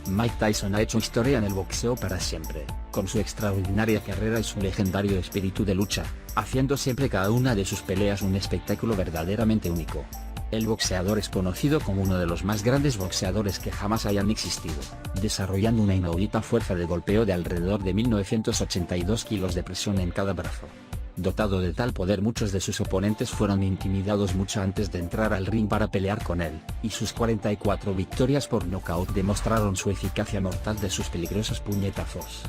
Mike Tyson ha hecho historia en el boxeo para siempre, con su extraordinaria carrera y su legendario espíritu de lucha, haciendo siempre cada una de sus peleas un espectáculo verdaderamente único. El boxeador es conocido como uno de los más grandes boxeadores que jamás hayan existido, desarrollando una inaudita fuerza de golpeo de alrededor de 1982 kilos de presión en cada brazo. Dotado de tal poder, muchos de sus oponentes fueron intimidados mucho antes de entrar al ring para pelear con él, y sus 44 victorias por nocaut demostraron su eficacia mortal de sus peligrosos puñetazos.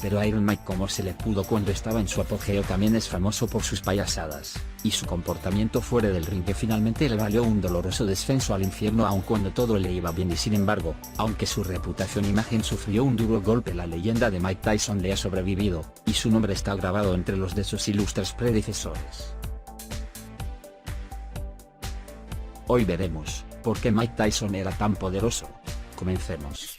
Pero Iron Mike, como se le pudo cuando estaba en su apogeo, también es famoso por sus payasadas, y su comportamiento fuera del ring que finalmente le valió un doloroso descenso al infierno aun cuando todo le iba bien. Y sin embargo, aunque su reputación e imagen sufrió un duro golpe, la leyenda de Mike Tyson le ha sobrevivido, y su nombre está grabado entre los de sus ilustres predecesores. Hoy veremos por qué Mike Tyson era tan poderoso. Comencemos.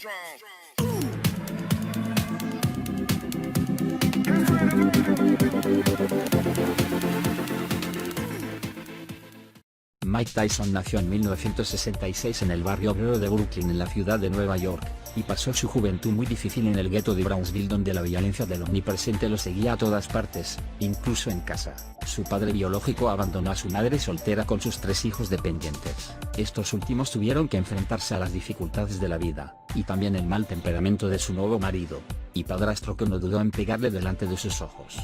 Mike Tyson nació en 1966 en el barrio obrero de Brooklyn en la ciudad de Nueva York, y pasó su juventud muy difícil en el gueto de Brownsville, donde la violencia del omnipresente lo seguía a todas partes, incluso en casa. Su padre biológico abandonó a su madre soltera con sus 3 hijos dependientes. Estos últimos tuvieron que enfrentarse a las dificultades de la vida, y también el mal temperamento de su nuevo marido y padrastro, que no dudó en pegarle delante de sus ojos.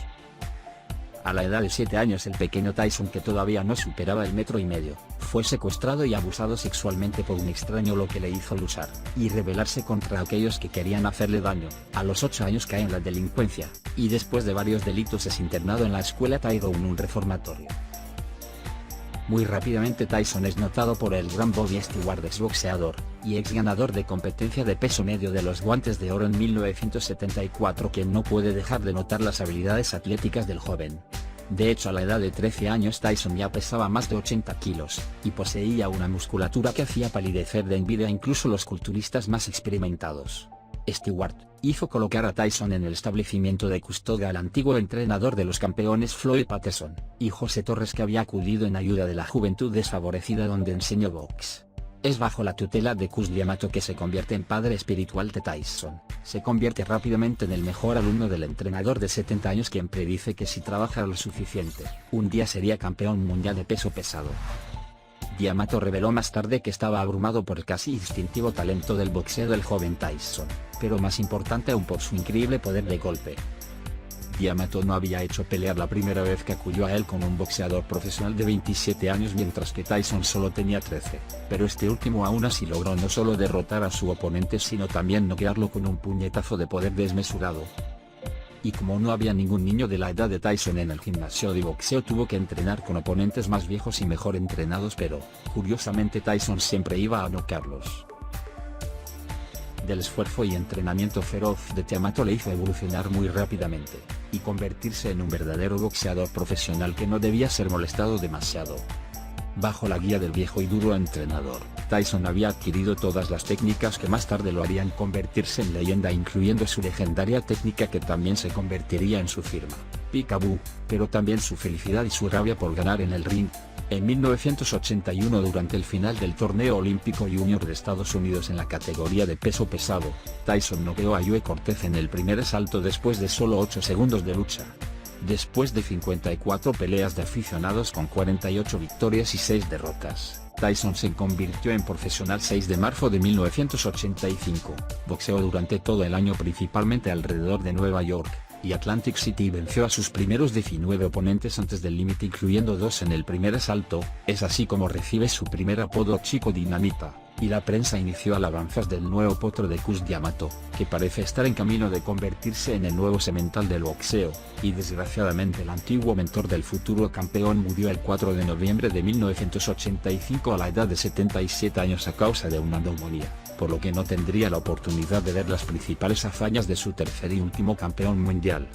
A la edad de 7 años, el pequeño Tyson, que todavía no superaba el 1,5 metros, fue secuestrado y abusado sexualmente por un extraño, lo que le hizo luchar y rebelarse contra aquellos que querían hacerle daño. A los 8 años cae en la delincuencia, y después de varios delitos es internado en la escuela Tyrone, un reformatorio. Muy rápidamente Tyson es notado por el gran Bobby Stewart, exboxeador y ex ganador de competencia de peso medio de los Guantes de Oro en 1974, quien no puede dejar de notar las habilidades atléticas del joven. De hecho, a la edad de 13 años Tyson ya pesaba más de 80 kilos, y poseía una musculatura que hacía palidecer de envidia incluso los culturistas más experimentados. Stewart hizo colocar a Tyson en el establecimiento de custodia al antiguo entrenador de los campeones Floyd Patterson y José Torres, que había acudido en ayuda de la juventud desfavorecida donde enseñó box. Es bajo la tutela de Cus D'Amato que se convierte en padre espiritual de Tyson. Se convierte rápidamente en el mejor alumno del entrenador de 70 años, quien predice que si trabaja lo suficiente, un día sería campeón mundial de peso pesado. D'Amato reveló más tarde que estaba abrumado por el casi instintivo talento del boxeo del joven Tyson, pero más importante aún por su increíble poder de golpe. D'Amato no había hecho pelear la primera vez que acudió a él con un boxeador profesional de 27 años, mientras que Tyson solo tenía 13, pero este último aún así logró no solo derrotar a su oponente, sino también noquearlo con un puñetazo de poder desmesurado. Y como no había ningún niño de la edad de Tyson en el gimnasio de boxeo, tuvo que entrenar con oponentes más viejos y mejor entrenados, pero, curiosamente, Tyson siempre iba a noquearlos. Del esfuerzo y entrenamiento feroz de D'Amato le hizo evolucionar muy rápidamente, y convertirse en un verdadero boxeador profesional que no debía ser molestado demasiado. Bajo la guía del viejo y duro entrenador, Tyson había adquirido todas las técnicas que más tarde lo harían convertirse en leyenda, incluyendo su legendaria técnica que también se convertiría en su firma, Peekaboo, pero también su felicidad y su rabia por ganar en el ring. En 1981, durante el final del torneo olímpico junior de Estados Unidos en la categoría de peso pesado, Tyson noqueó a Joe Cortez en el primer asalto después de solo 8 segundos de lucha. Después de 54 peleas de aficionados con 48 victorias y 6 derrotas, Tyson se convirtió en profesional 6 de marzo de 1985, boxeó durante todo el año principalmente alrededor de Nueva York y Atlantic City, y venció a sus primeros 19 oponentes antes del límite, incluyendo 2 en el primer asalto. Es así como recibe su primer apodo, Chico Dinamita, y la prensa inició alabanzas del nuevo potro de Cus D'Amato, que parece estar en camino de convertirse en el nuevo semental del boxeo, y desgraciadamente el antiguo mentor del futuro campeón murió el 4 de noviembre de 1985 a la edad de 77 años a causa de una neumonía, por lo que no tendría la oportunidad de ver las principales hazañas de su tercer y último campeón mundial.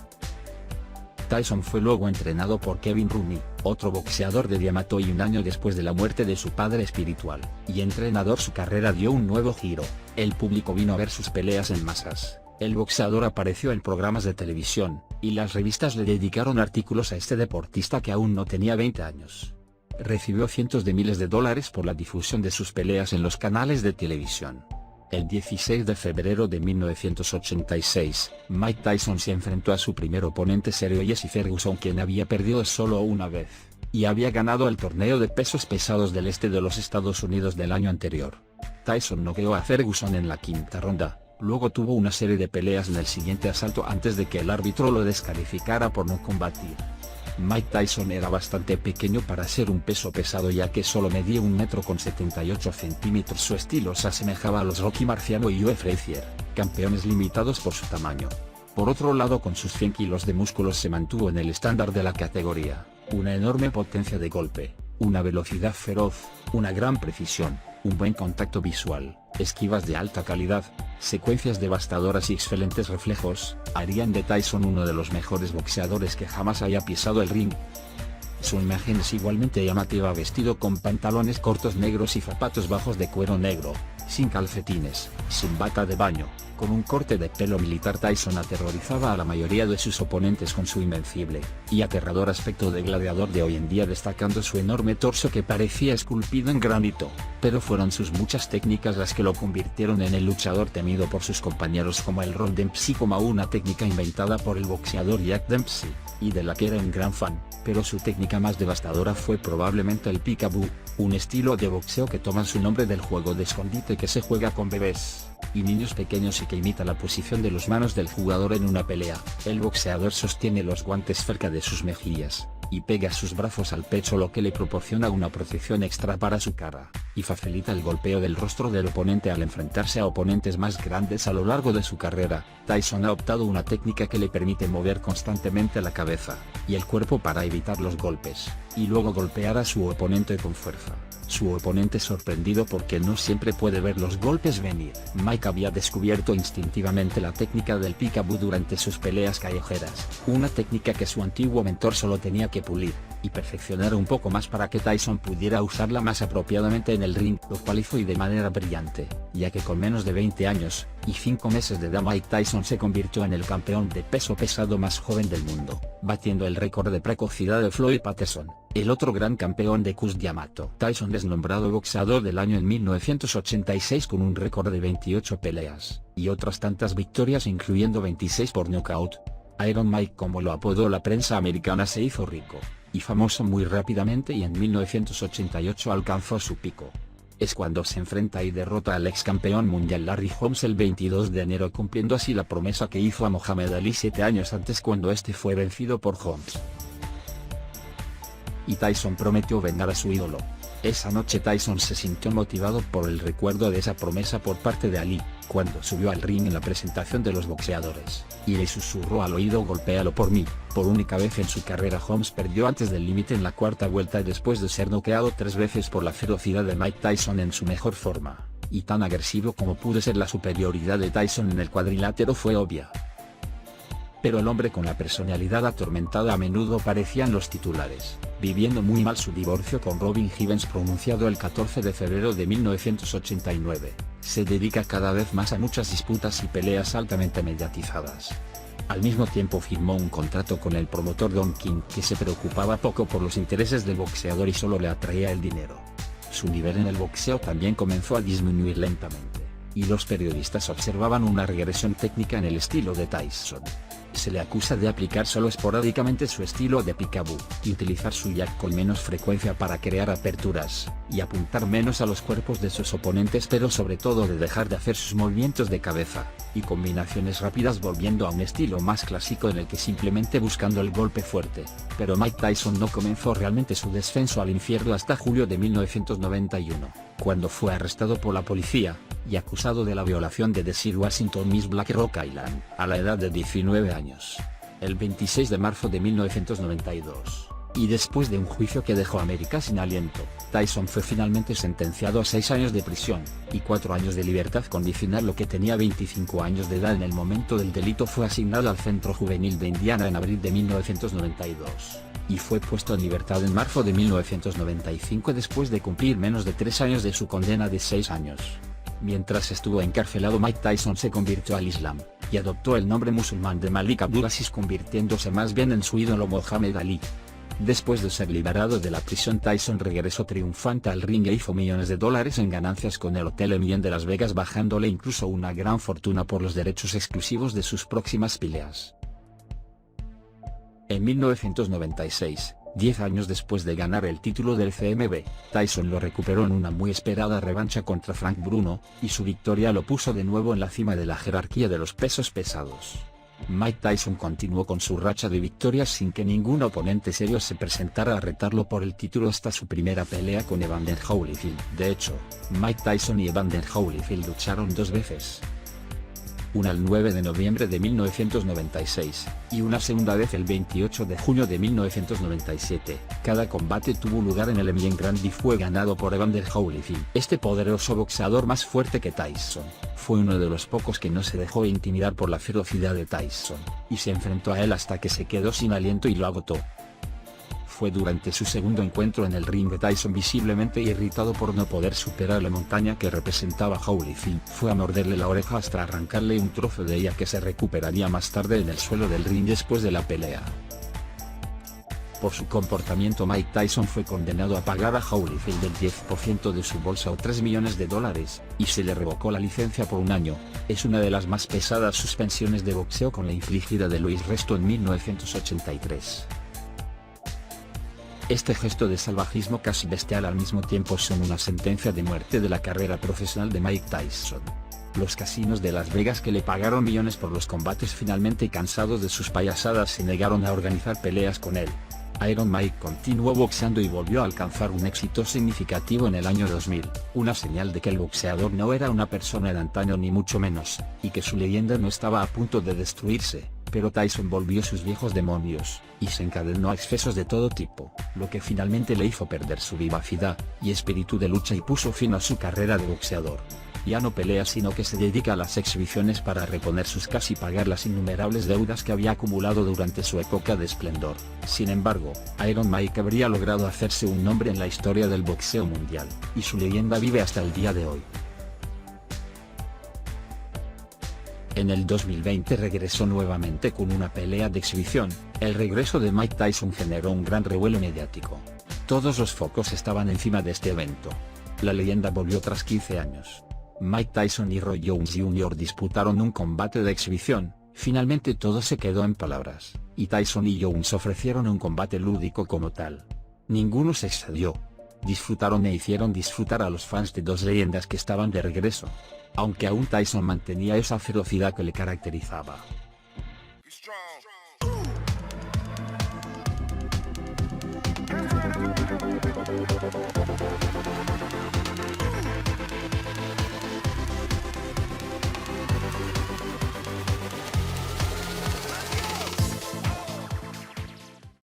Tyson fue luego entrenado por Kevin Rooney, otro boxeador de D'Amato, y un año después de la muerte de su padre espiritual y entrenador, su carrera dio un nuevo giro. El público vino a ver sus peleas en masas. El boxeador apareció en programas de televisión, y las revistas le dedicaron artículos a este deportista que aún no tenía 20 años. Recibió cientos de miles de dólares por la difusión de sus peleas en los canales de televisión. El 16 de febrero de 1986, Mike Tyson se enfrentó a su primer oponente serio Jesse Ferguson, quien había perdido solo una vez, y había ganado el torneo de pesos pesados del este de los Estados Unidos del año anterior. Tyson noqueó a Ferguson en la quinta ronda, luego tuvo una serie de peleas en el siguiente asalto antes de que el árbitro lo descalificara por no combatir. Mike Tyson era bastante pequeño para ser un peso pesado, ya que solo medía 1,78 m. Su estilo se asemejaba a los Rocky Marciano y Joe Frazier, campeones limitados por su tamaño. Por otro lado, con sus 100 kilos de músculos se mantuvo en el estándar de la categoría, una enorme potencia de golpe, una velocidad feroz, una gran precisión, un buen contacto visual, esquivas de alta calidad, secuencias devastadoras y excelentes reflejos, harían de Tyson uno de los mejores boxeadores que jamás haya pisado el ring. Su imagen es igualmente llamativa, vestido con pantalones cortos negros y zapatos bajos de cuero negro, sin calcetines, sin bata de baño, con un corte de pelo militar. Tyson aterrorizaba a la mayoría de sus oponentes con su invencible y aterrador aspecto de gladiador de hoy en día, destacando su enorme torso que parecía esculpido en granito, pero fueron sus muchas técnicas las que lo convirtieron en el luchador temido por sus compañeros como el Roll Dempsey, como una técnica inventada por el boxeador Jack Dempsey, y de la que era un gran fan, pero su técnica más devastadora fue probablemente el peekaboo, un estilo de boxeo que toma su nombre del juego de escondite que se juega con bebés y niños pequeños y que imita la posición de las manos del jugador en una pelea. El boxeador sostiene los guantes cerca de sus mejillas, y pega sus brazos al pecho, lo que le proporciona una protección extra para su cara, y facilita el golpeo del rostro del oponente al enfrentarse a oponentes más grandes. A lo largo de su carrera, Tyson ha adoptado una técnica que le permite mover constantemente la cabeza y el cuerpo para evitar los golpes, y luego golpear a su oponente con fuerza. Su oponente, sorprendido porque no siempre puede ver los golpes venir. Mike había descubierto instintivamente la técnica del peekaboo durante sus peleas callejeras, una técnica que su antiguo mentor solo tenía que pulir y perfeccionar un poco más para que Tyson pudiera usarla más apropiadamente en el ring, lo cual hizo y de manera brillante, ya que con menos de 20 años y 5 meses de edad Mike Tyson se convirtió en el campeón de peso pesado más joven del mundo, batiendo el récord de precocidad de Floyd Patterson, el otro gran campeón de Cus D'Amato. Tyson es nombrado boxeador del año en 1986 con un récord de 28 peleas, y otras tantas victorias, incluyendo 26 por nocaut. Iron Mike, como lo apodó la prensa americana, se hizo rico y famoso muy rápidamente, y en 1988 alcanzó su pico. Es cuando se enfrenta y derrota al ex campeón mundial Larry Holmes el 22 de enero, cumpliendo así la promesa que hizo a Muhammad Ali 7 años antes, cuando este fue vencido por Holmes. Y Tyson prometió vengar a su ídolo. Esa noche Tyson se sintió motivado por el recuerdo de esa promesa por parte de Ali, cuando subió al ring en la presentación de los boxeadores, y le susurró al oído: "Golpéalo por mí". Por única vez en su carrera, Holmes perdió antes del límite en la cuarta vuelta, después de ser noqueado 3 veces por la ferocidad de Mike Tyson en su mejor forma, y tan agresivo como pudo ser. La superioridad de Tyson en el cuadrilátero fue obvia, pero el hombre con la personalidad atormentada a menudo parecía en los titulares, viviendo muy mal su divorcio con Robin Givens, pronunciado el 14 de febrero de 1989. Se dedica cada vez más a muchas disputas y peleas altamente mediatizadas. Al mismo tiempo firmó un contrato con el promotor Don King, que se preocupaba poco por los intereses del boxeador y solo le atraía el dinero. Su nivel en el boxeo también comenzó a disminuir lentamente, y los periodistas observaban una regresión técnica en el estilo de Tyson. Se le acusa de aplicar solo esporádicamente su estilo de peekaboo, y utilizar su jab con menos frecuencia para crear aperturas, y apuntar menos a los cuerpos de sus oponentes, pero sobre todo de dejar de hacer sus movimientos de cabeza y combinaciones rápidas, volviendo a un estilo más clásico en el que simplemente buscando el golpe fuerte. Pero Mike Tyson no comenzó realmente su descenso al infierno hasta julio de 1991, cuando fue arrestado por la policía y acusado de la violación de Desiree Washington, Miss Black Rock Island, a la edad de 19 años, el 26 de marzo de 1992. Y después de un juicio que dejó a América sin aliento, Tyson fue finalmente sentenciado a 6 años de prisión y 4 años de libertad condicional, lo que tenía 25 años de edad en el momento del delito. Fue asignado al Centro Juvenil de Indiana en abril de 1992, y fue puesto en libertad en marzo de 1995 después de cumplir menos de 3 años de su condena de 6 años. Mientras estuvo encarcelado, Mike Tyson se convirtió al Islam, y adoptó el nombre musulmán de Malik Abdulaziz, convirtiéndose más bien en su ídolo Muhammad Ali. Después de ser liberado de la prisión, Tyson regresó triunfante al ring e hizo millones de dólares en ganancias con el Hotel MGM de Las Vegas, bajándole incluso una gran fortuna por los derechos exclusivos de sus próximas peleas. En 1996, 10 años después de ganar el título del CMB, Tyson lo recuperó en una muy esperada revancha contra Frank Bruno, y su victoria lo puso de nuevo en la cima de la jerarquía de los pesos pesados. Mike Tyson continuó con su racha de victorias sin que ningún oponente serio se presentara a retarlo por el título hasta su primera pelea con Evander Holyfield. De hecho, Mike Tyson y Evander Holyfield lucharon 2 veces. Una el 9 de noviembre de 1996, y una segunda vez el 28 de junio de 1997. Cada combate tuvo lugar en el MGM Grand y fue ganado por Evander Holyfield. Este poderoso boxeador, más fuerte que Tyson, fue uno de los pocos que no se dejó intimidar por la ferocidad de Tyson, y se enfrentó a él hasta que se quedó sin aliento y lo agotó. Fue durante su segundo encuentro en el ring de Tyson, visiblemente irritado por no poder superar la montaña que representaba Holyfield, fue a morderle la oreja hasta arrancarle un trozo de ella que se recuperaría más tarde en el suelo del ring después de la pelea. Por su comportamiento, Mike Tyson fue condenado a pagar a Holyfield el 10% de su bolsa o $3 millones, y se le revocó la licencia por 1 año. Es una de las más pesadas suspensiones de boxeo, con la infligida de Louis Resto en 1983. Este gesto de salvajismo casi bestial al mismo tiempo son una sentencia de muerte de la carrera profesional de Mike Tyson. Los casinos de Las Vegas, que le pagaron millones por los combates, finalmente cansados de sus payasadas, se negaron a organizar peleas con él. Iron Mike continuó boxeando y volvió a alcanzar un éxito significativo en el año 2000, una señal de que el boxeador no era una persona de antaño ni mucho menos, y que su leyenda no estaba a punto de destruirse. Pero Tyson volvió sus viejos demonios, y se encadenó a excesos de todo tipo, lo que finalmente le hizo perder su vivacidad y espíritu de lucha y puso fin a su carrera de boxeador. Ya no pelea, sino que se dedica a las exhibiciones para reponer sus casas y pagar las innumerables deudas que había acumulado durante su época de esplendor. Sin embargo, Iron Mike habría logrado hacerse un nombre en la historia del boxeo mundial, y su leyenda vive hasta el día de hoy. En el 2020 regresó nuevamente con una pelea de exhibición. El regreso de Mike Tyson generó un gran revuelo mediático. Todos los focos estaban encima de este evento. La leyenda volvió tras 15 años. Mike Tyson y Roy Jones Jr. disputaron un combate de exhibición. Finalmente todo se quedó en palabras, y Tyson y Jones ofrecieron un combate lúdico como tal. Ninguno se excedió. Disfrutaron e hicieron disfrutar a los fans de 2 leyendas que estaban de regreso. Aunque aún Tyson mantenía esa ferocidad que le caracterizaba.